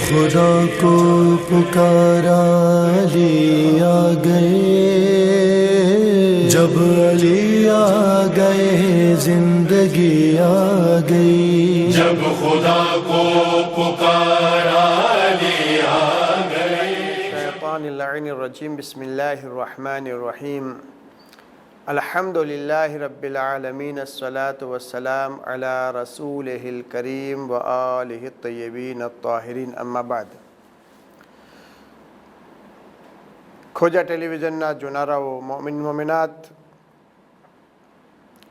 खुदा को पुकारा अली आ गए, जब अली आ गए जिंदगी आ गई। जब खुदा को पुकारा अली आ गए। शैतानिर्रजीम बिस्मिल्लाहिर्रहमानिर्रहीम। अल्हम्दुलिल्लाहि रब्बिल आलमीन अस्सलातु वस्सलाम अला रसूलिहिल करीम व आलिहि तय्यबीन अत्ताहिरीन अम्मा बाद। खोजा ટેલિવિઝનના જોનારાઓ, મોમિન મોમિનાત,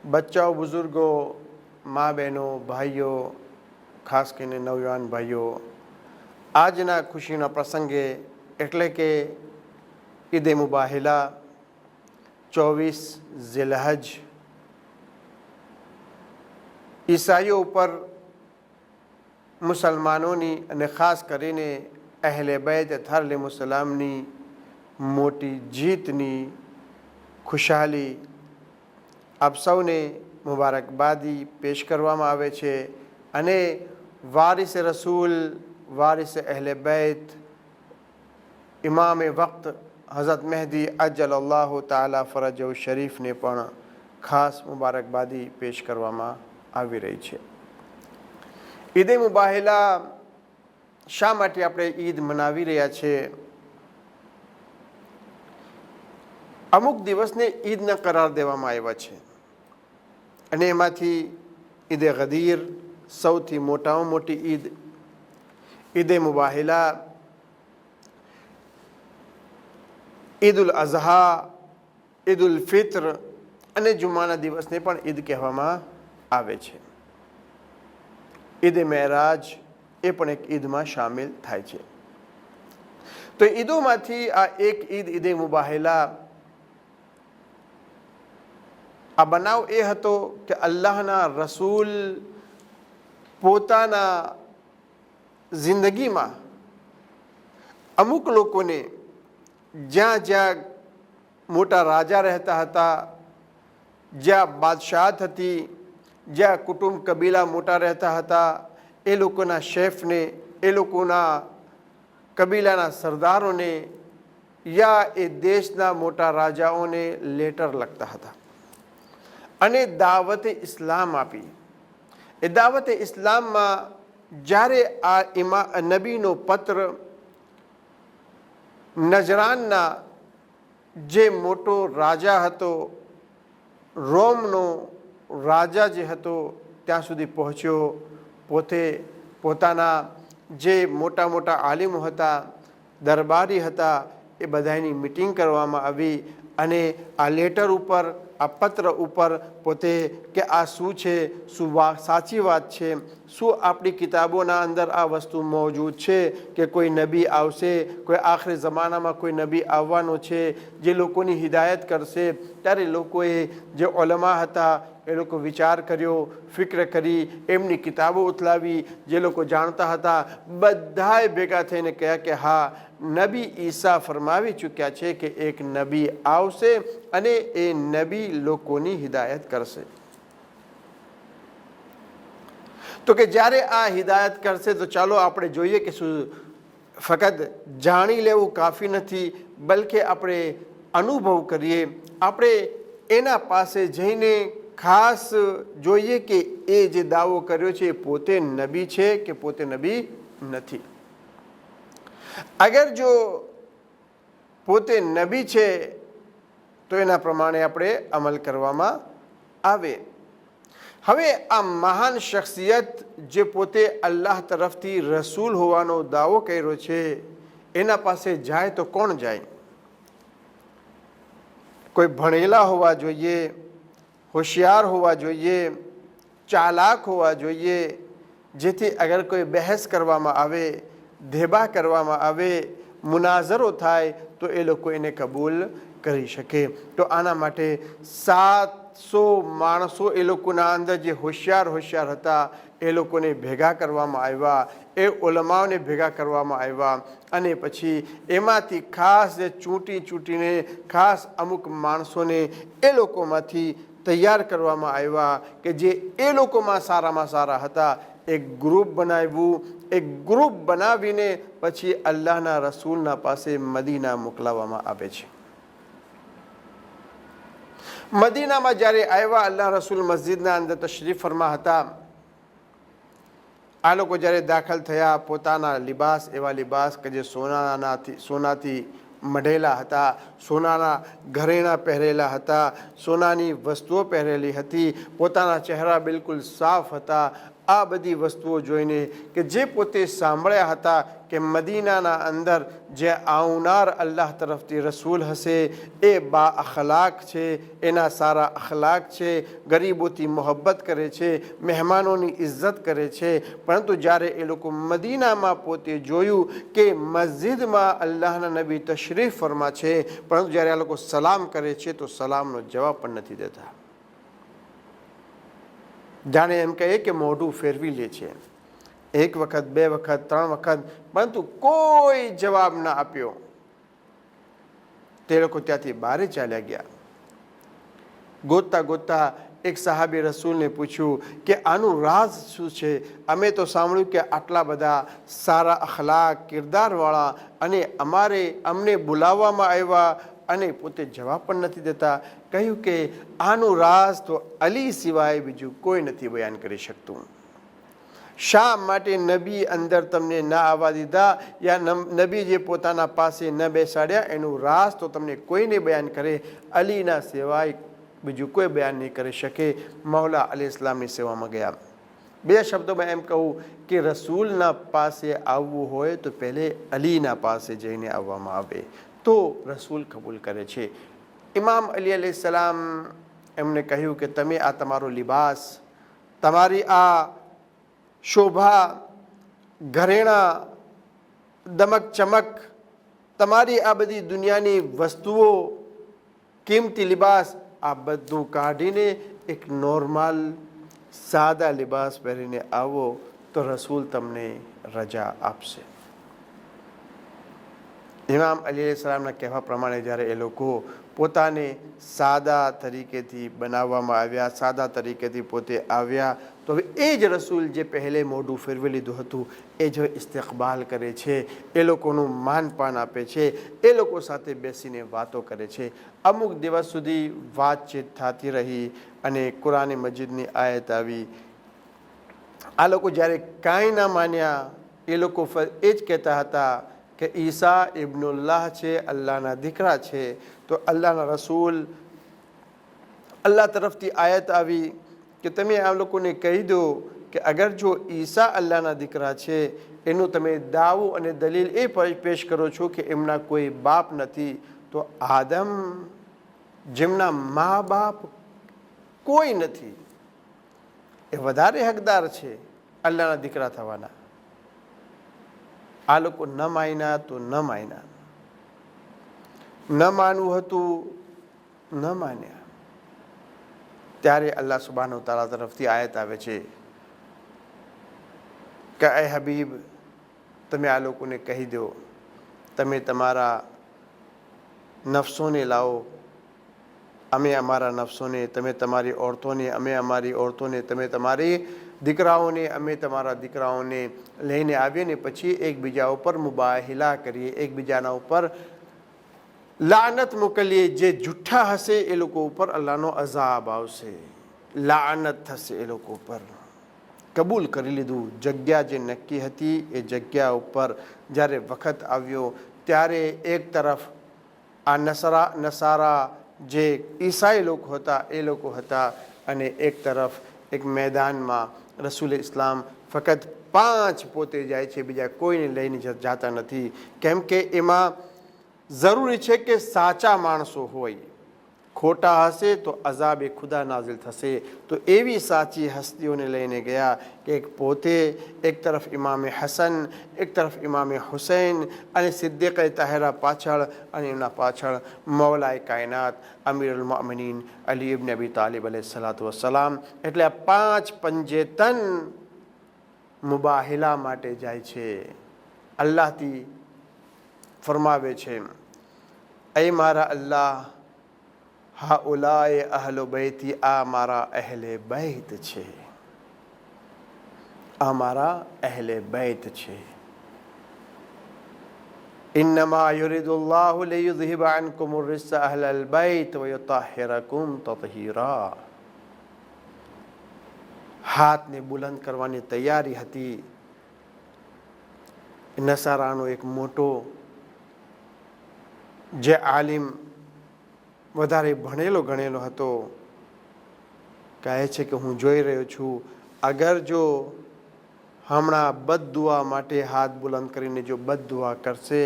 બચ્ચાઓ, બુઝુર્ગો, મા બહેનો, ભાઈઓ, ખાસ કરીને નવયુવાન ભાઈઓ, આજના ખુશીના પ્રસંગે એટલે કે ઈદે મુબાહિલા 24 ઝિલહજ ઈસાઈઓ ઉપર મુસલમાનોની અને ખાસ કરીને અહેલે બૈત અલૈહિસ્સલામની મોટી જીતની ખુશાલી આપ સૌને મુબારકબાદી પેશ કરવામાં આવે છે અને વારિસે રસૂલ, વારિસે અહેલે બૈત, ઇમામે વક્ત હઝરત મહેદી અજ્જલલ્લાહુ તાલા ફરજહુ શરીફને પણ ખાસ મુબારકબાદી પેશ કરવામાં આવી રહી છે. ઈદે મુબાહિલા શા માટે આપણે ઈદ મનાવી રહ્યા છીએ? અમુક દિવસને ઈદના કરાર દેવામાં આવ્યા છે અને એમાંથી ઈદે ગદીર સૌથી મોટામાં મોટી ઈદ, ઈદે મુબાહિલા, ઈદુલ અઝહા, ઈદુલ ફિત્ર અને જુમાના દિવસને પણ ઈદ કહેવામાં આવે છે. ઈદે મેરાજ એ પણ એક ઈદમાં સામેલ થાય છે. તો ઈદોમાંથી આ એક ઈદ, ઈદે મુબાહિલા, આ બનાવ એ હતો કે અલ્લાહના રસૂલ પોતાના જિંદગીમાં અમુક લોકોને જ્યાં જ્યાં મોટા રાજા રહેતા હતા, જ્યાં બાદશાહત હતી, જ્યાં કુટુંબ કબીલા મોટા રહેતા હતા, એ લોકોના શેફને, એ લોકોના કબીલાના સરદારોને યા એ દેશના મોટા રાજાઓને લેટર લખતા હતા અને દાવતે ઇસ્લામ આપી. એ દાવતે ઇસ્લામમાં જ્યારે આ નબીનો પત્ર નજરાનના જે મોટો રાજા હતો, રોમનો રાજા જે હતો, ત્યાં સુધી પહોંચ્યો. પોતે પોતાના જે મોટા મોટા આલિમો હતા, દરબારી હતા, એ બધાની મિટિંગ કરવામાં આવી અને આ લેટર ઉપર, આ પત્ર ઉપર પોતે કે આ શું છે, શું સાચી વાત છે, શું આપણી કિતાબોના અંદર આ વસ્તુ મોજૂદ છે કે કોઈ નબી આવશે, કોઈ આખરી જમાનામાં કોઈ નબી આવવાનો છે જે લોકોની હિદાયત કરશે. ત્યારે લોકોએ જે ઉલમા હતા એ લોકો વિચાર કર્યો, ફિક્ર કરી, એમની કિતાબો ઉથલાવી. જે લોકો જાણતા હતા બધાએ ભેગા થઈને કહ્યા કે હા, નબી ઈસા ફરમાવી ચૂક્યા છે કે એક નબી આવશે અને એ નબી લોકોની હિદાયત કરશે. તો કે જ્યારે આ હિદાયત કરશે તો ચાલો આપણે જોઈએ કે શું ફક્ત જાણી લેવું કાફી નથી, બલકે આપણે અનુભવ કરીએ, આપણે એના પાસે જઈને ખાસ જોઈએ કે એ જે દાવો કર્યો છે એ પોતે નબી છે કે પોતે નબી નથી. અગર જો પોતે નબી છે તો એના પ્રમાણે આપણે અમલ કરવામાં આવે. હવે આ મહાન શખ્સિયત જે પોતે અલ્લાહ તરફથી રસૂલ હોવાનો દાવો કર્યો છે, એના પાસે જાય તો કોણ જાય? કોઈ ભણેલા હોવા જોઈએ, હોશિયાર હોવા જોઈએ, ચાલાક હોવા જોઈએ, જેથી અગર કોઈ બહેસ કરવામાં આવે, ધેબા કરવામાં આવે, મુનાઝરો થાય તો એ લોકો એને કબૂલ કરી શકે. તો આના માટે 700 માણસો એ લોકોના અંદર જે હોશિયાર હતા એ લોકોને ભેગા કરવામાં આવ્યા, એ ઉલમાઓને ભેગા કરવામાં આવ્યા અને પછી એમાંથી ખાસ જે ચૂંટીને ખાસ અમુક માણસોને એ લોકોમાંથી તૈયાર કરવામાં આવ્યા કે જે એ લોકોમાં સારામાં સારા હતા. એક ગ્રુપ બનાવ્યું. એક ગ્રુપ બનાવીને પછી અલ્લાહના રસૂલના પાસે મદીના મોકલાવવામાં આવે છે. મદીનામાં જ્યારે આવ્યા, અલ્લાહ રસૂલ મસ્જિદના અંદર તશરીફ ફરમા હતા. આ લોકો જ્યારે દાખલ થયા, પોતાના લિબાસ એવા લિબાસ કે જે સોનાથી મઢેલા હતા, સોનાના ઘરેણાં પહેરેલા હતા, સોનાની વસ્તુઓ પહેરેલી હતી, પોતાના ચહેરા બિલકુલ સાફ હતા. આ બધી વસ્તુઓ જોઈને કે જે પોતે સાંભળ્યા હતા કે મદીનાના અંદર જે આવનાર અલ્લાહ તરફથી રસૂલ હશે એ બા અખલાક છે, એના સારા અખલાક છે, ગરીબોથી મોહબ્બત કરે છે, મહેમાનોની ઇજ્જત કરે છે. પરંતુ જ્યારે એ લોકો મદીનામાં પોતે જોયું કે મસ્જિદમાં અલ્લાહના નબી તશરીફ ફરમા છે, પરંતુ જ્યારે આ લોકો સલામ કરે છે તો સલામનો જવાબ પણ નથી દેતા. જાણે એમ કહે કે મોઢું ફેરવી લે છે. એક વખત, બે વખત, ત્રણ વખત, પરંતુ કોઈ જવાબ ના આપ્યો. તે લોકો ત્યાંથી બહાર ચાલ્યા ગયા. ગોતતા ગોતતા એક સાહાબી રસૂલને પૂછ્યું કે આનું રાજ શું છે? અમે તો સાંભળ્યું કે આટલા બધા સારા અખલાક, કિરદારવાળા, અને અમને બોલાવવામાં આવ્યા અને પોતે જવાબ પણ નથી દેતા. કહ્યું કે આનું રાજ તો અલી સિવાય બીજું કોઈ નથી બયાન કરી શકતું. શા માટે નબી અંદર તમને ના આવવા દીધા, યા નબી જે પોતાના પાસે ન બેસાડ્યા, એનું રાજ તો તમને કોઈને બયાન કરે, અલીના સિવાય બીજું કોઈ બયાન નહીં કરી શકે. મૌલા અલી ઇસ્લામની સેવામાં ગયા. બે શબ્દોમાં એમ કહું કે રસૂલના પાસે આવવું હોય તો પહેલે અલીના પાસે જઈને આવવામાં આવે તો રસૂલ કબૂલ કરે છે. ઇમામ અલી અલૈહિસ્સલામ એમને કહ્યું કે તમે આ તમારો લિબાસ, તમારી આ શોભા, ઘરેણાં, દમક ચમક, તમારી આ બધી દુનિયાની વસ્તુઓ, કિંમતી લિબાસ, આ બધું કાઢીને એક નોર્મલ સાદા લિબાસ પહેરીને આવો તો રસૂલ તમને રજા આપશે. ઇમામ અલી અલૈહિસ્સલામના કહેવા પ્રમાણે જ્યારે એ લોકો પોતાને સાદા તરીકેથી બનાવવામાં આવ્યા, સાદા તરીકેથી પોતે આવ્યા, તો હવે એ જ રસૂલ જે પહેલે મોઢું ફેરવી લીધું હતું એ જ ઇસ્તેકબાલ કરે છે, એ લોકોનું માનપાન આપે છે, એ લોકો સાથે બેસીને વાતો કરે છે. અમુક દિવસ સુધી વાતચીત થતી રહી અને કુરાન મજીદની આયત આવી. આ લોકો જ્યારે કાંઈ ના માન્યા, એ લોકો એ જ કહેતા હતા કે ઈસા ઇબ્નુલ્લાહ છે, અલ્લાહના દીકરા છે. તો અલ્લાહના રસૂલ, અલ્લાહ તરફથી આયત આવી કે તમે આ લોકોને કહી દો કે અગર જો ઈસા અલ્લાહના દીકરા છે, એનું તમે દાવો અને દલીલ એ પેશ કરો છો કે એમના કોઈ બાપ નથી, તો આદમ જેમના મા બાપ કોઈ નથી, એ વધારે હકદાર છે અલ્લાહના દીકરા થવાના. આ લોકો ન માન્યા તો ન માન્યા, ન માનવું હતું, ન માન્યા. ત્યારે અલ્લાહ સુબ્હાનહુ તઆલા તરફથી આયત આવે છે કે એ હબીબ, તમે આ લોકોને કહી દો, તમે તમારા નફસોને લાવો, અમે અમારા નફસોને, તમે તમારી ઓરતોને, અમે અમારી ઓરતોને, તમે તમારી દીકરાઓને, અમે તમારા દીકરાઓને લઈને આવીએ ને પછી એકબીજા ઉપર મુબાહિલા કરીએ, એકબીજાના ઉપર લાનત મોકલીએ. જે જુઠ્ઠા હશે એ લોકો ઉપર અલ્લાહનો અઝાબ આવશે, લાનત થશે એ લોકો ઉપર. કબૂલ કરી લીધું. જગ્યા જે નક્કી હતી એ જગ્યા ઉપર જ્યારે વખત આવ્યો ત્યારે એક તરફ આ નસારા જે ઈસાઈ લોકો હતા એ લોકો હતા, અને એક તરફ એક મેદાનમાં રસૂલ ઇસ્લામ ફક્ત 5 પોતે જાય છે, બીજા કોઈને લઈને જતા નથી. કેમ કે એમાં જરૂરી છે કે સાચા માણસો હોય, ખોટા હશે તો અઝાબ એ ખુદા નાઝિલ થશે. તો એવી સાચી હસ્તીઓને લઈને ગયા કે પોતે એક તરફ ઇમામે હસન, એક તરફ ઇમામે હુસૈન, અને સિદ્દીક તાહિરા પાછળ, અને એમના પાછળ મૌલાએ કાયનાત અમીરુલ મોમિનીન અલી ઇબ્ન અબી તાલિબ અલૈહિસ્સલાતુ વસ્સલામ. એટલે આ 5 પંજેતન મુબાહિલા માટે જાય છે. અલ્લાહથી ફરમાવે છે, એ મારા અલ્લાહ, હા ઉલાએ અહલો બૈતી, આ મારા અહેલે બૈત છે. આ મારા અહેલે બૈત છે. ઇન્નમા યુરિદુલ્લાહુ લિયુઝહિબા અનકુમુર રિજ્સા અહલલ બૈત વયુતahhirakum તત્હીરા. હાથને બુલંદ કરવાની તૈયારી હતી. નસારાનો એક મોટો જે આલિમ વધારે ભણેલો ગણેલો હતો કહે છે કે હું જોઈ રહ્યો છું, અગર જો હમણાં બદદુઆ માટે હાથ બુલંદ કરીને જો બદદુઆ કરશે,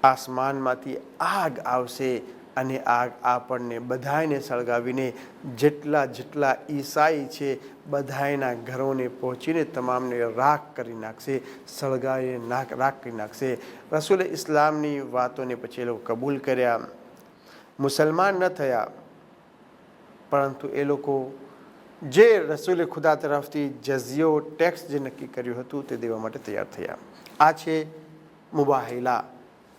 આસમાનમાંથી આગ આવશે અને આગ આપણને બધાને સળગાવીને જેટલા ઈસાઈ છે બધાના ઘરોને પહોંચીને તમામને રાખ કરી નાખશે, સળગાવીને રાખ કરી નાખશે. રસૂલ ઇસ્લામની વાતોને પછી એ લોકો કબૂલ કર્યા, મુસલમાન ન થયા, પરંતુ એ લોકો જે રસૂલ ખુદા તરફથી જઝિયો ટેક્સ જે નક્કી કર્યું હતું તે દેવા માટે તૈયાર થયા. આ છે મુબાહિલા.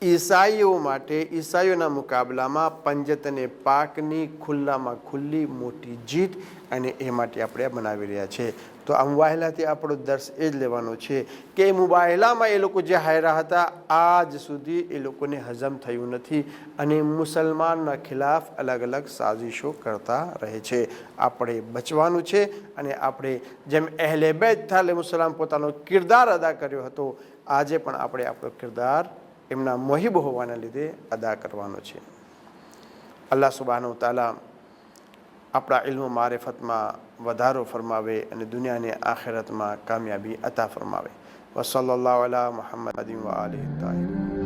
ઈસાઈઓ માટે ઈસાઈઓના મુકાબલામાં પંજતને પાકની ખુલ્લામાં ખુલ્લી મોટી જીત, અને એ માટે આપણે બનાવી રહ્યા છે. તો આ મુબાહિલાથી આપણો દર્શ એ જ લેવાનો છે કે એ મુબાહિલામાં એ લોકો જે હાર્યા હતા આજ સુધી એ લોકોને હજમ થયું નથી, અને મુસલમાનના ખિલાફ અલગ અલગ સાજિશો કરતા રહે છે. આપણે બચવાનું છે, અને આપણે જેમ અહેલે બેત અલૈહિ સલામ પોતાનો કિરદાર અદા કર્યો હતો, આજે પણ આપણે આપણો કિરદાર એમના મોહિબ હોવાના લીધે અદા કરવાનો છે. અલ્લાહ સુબ્હાનહુ તઆલા આપણા ઇલ્મ મારિફતમાં વધારો ફરમાવે અને દુનિયાને આખિરતમાં કામયાબી અતા ફરમાવે. વસલ્લલ્લાહુ અલા મુહમ્મદ વ આલિહિ તાહિરીન.